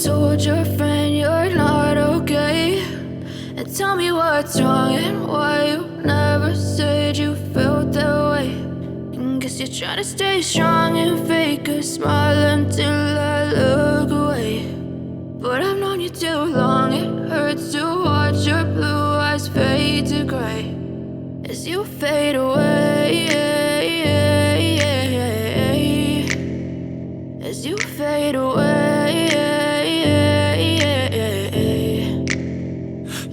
told your friend you're not okay, and tell me what's wrong and why you never said you felt that way. And guess you're trying to stay strong and fake a smile until I look away. But I've known you too long, it hurts to watch your blue eyes fade to gray as you fade away, as you fade away.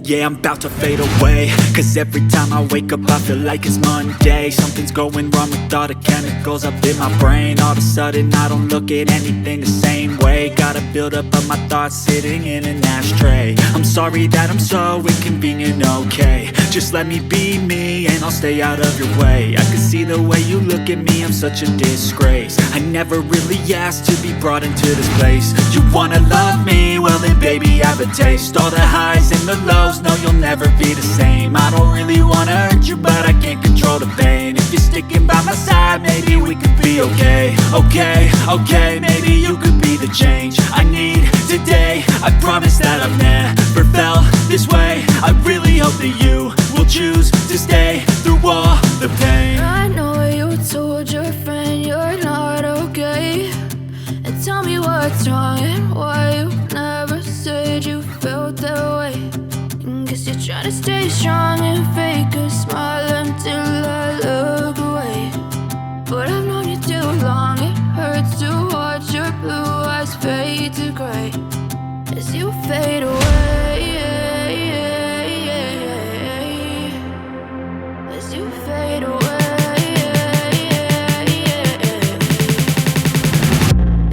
Yeah, I'm about to fade away, cause every time I wake up I feel like it's Monday. Something's going wrong with all the chemicals up in my brain. All of a sudden I don't look at anything the same way. Gotta build up of my thoughts sitting in an ashtray. I'm sorry that I'm so inconvenient, okay. Just let me be me and I'll stay out of your way. I can see the way you look at me, I'm such a disgrace. I never really asked to be brought into this place. You wanna love me? Well then baby I have a taste. All the highs and the lows, no you'll never be the same. I don't really wanna hurt you but I can't control the pain. If you're sticking by my side maybe we could be okay. Okay, maybe you could be the change I need today. I promise that I've never felt this way. I really hope that you will choose to stay through all the pain. I know you told your friend you're not okay, and tell me what's wrong and why you never said you felt that way. And guess you're trying to stay strong and fake a smile until I look away. But I've known you too long, it hurts to watch your blue eyes fade to gray as you fade away, as you fade away,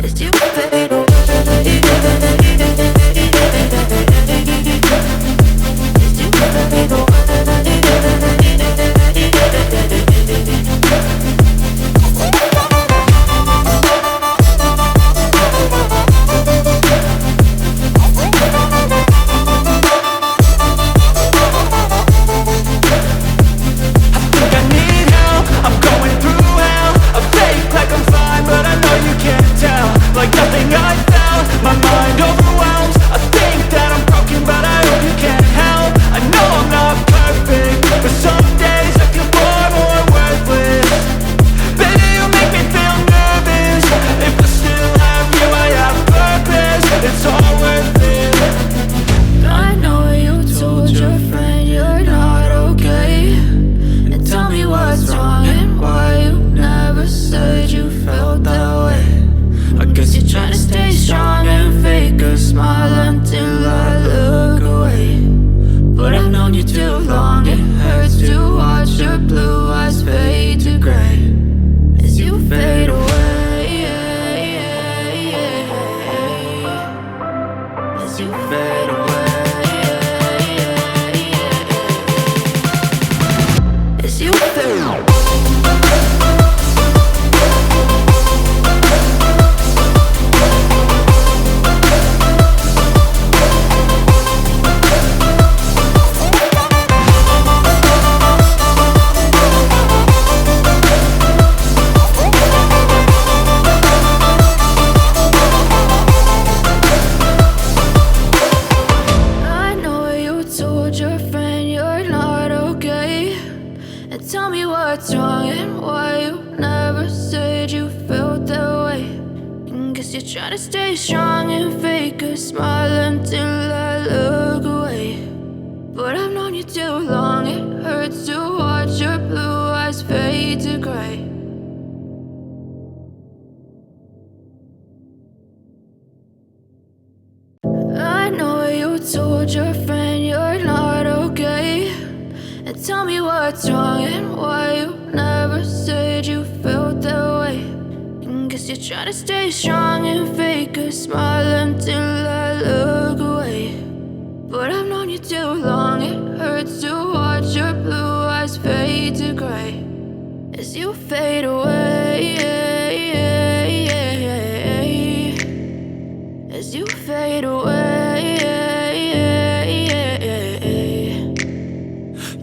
as you fade away. Like nothing I felt, my mind overwhelms. I think that I'm broken but I hope you can't help. I know I'm not perfect, but some days I feel far more worthless. Baby, you make me feel nervous. If I still have you, I have purpose. It's all worth it. I know you told your friend you're not okay, and tell me what's wrong and why you never said you felt that way. I guess you're trying to stay strong and fake a smile until I look away. But I've known you too long, it hurts to watch your blue eyes fade to gray as you fade away, as you fade away, as you fade away. Tell me what's wrong and why you never said you felt that way. And guess you're trying to stay strong and fake a smile until I look away. But I've known you too long, it hurts to watch your blue eyes fade to gray. I know you told your friend you're not okay, and tell me what's wrong and why you never said you felt that way. And guess you're trying to stay strong and fake a smile until I look away. But I've known you too long, it hurts to watch your blue eyes fade to gray as you fade away, as you fade away.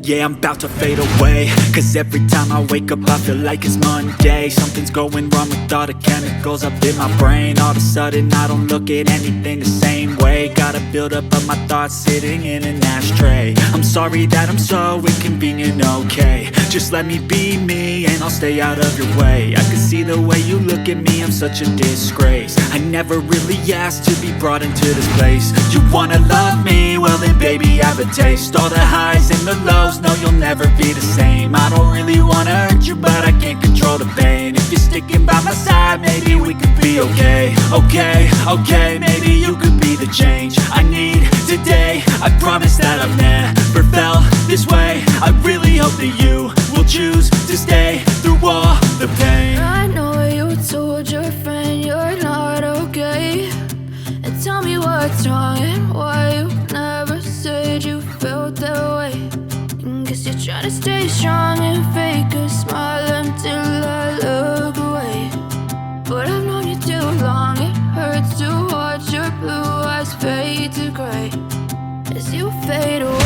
Yeah, I'm about to fade away, cause every time I wake up I feel like it's Monday. Something's going wrong with all the chemicals up in my brain. All of a sudden I don't look at anything the same way. Got a buildup of my thoughts sitting in an ashtray. I'm sorry that I'm so inconvenient, okay. Just let me be me and I'll stay out of your way. I can see the way you look at me, I'm such a disgrace. I never really asked to be brought into this place. You wanna love me? Well then baby, have a taste. All the highs and the lows, no, you'll never be the same. I don't really wanna hurt you, but I can't control the pain. If you're sticking by my side, maybe we could be okay. Okay, maybe you could be the change I need today. I promise that I've never felt this way. I really hope that you will choose to stay through all the pain. I know you told your friend you're not okay, and tell me what's wrong and why you never said you felt that way. Guess you're trying to stay strong and fake a smile until I look away. But I've known you too long, it hurts to watch your blue eyes fade to gray as you fade away.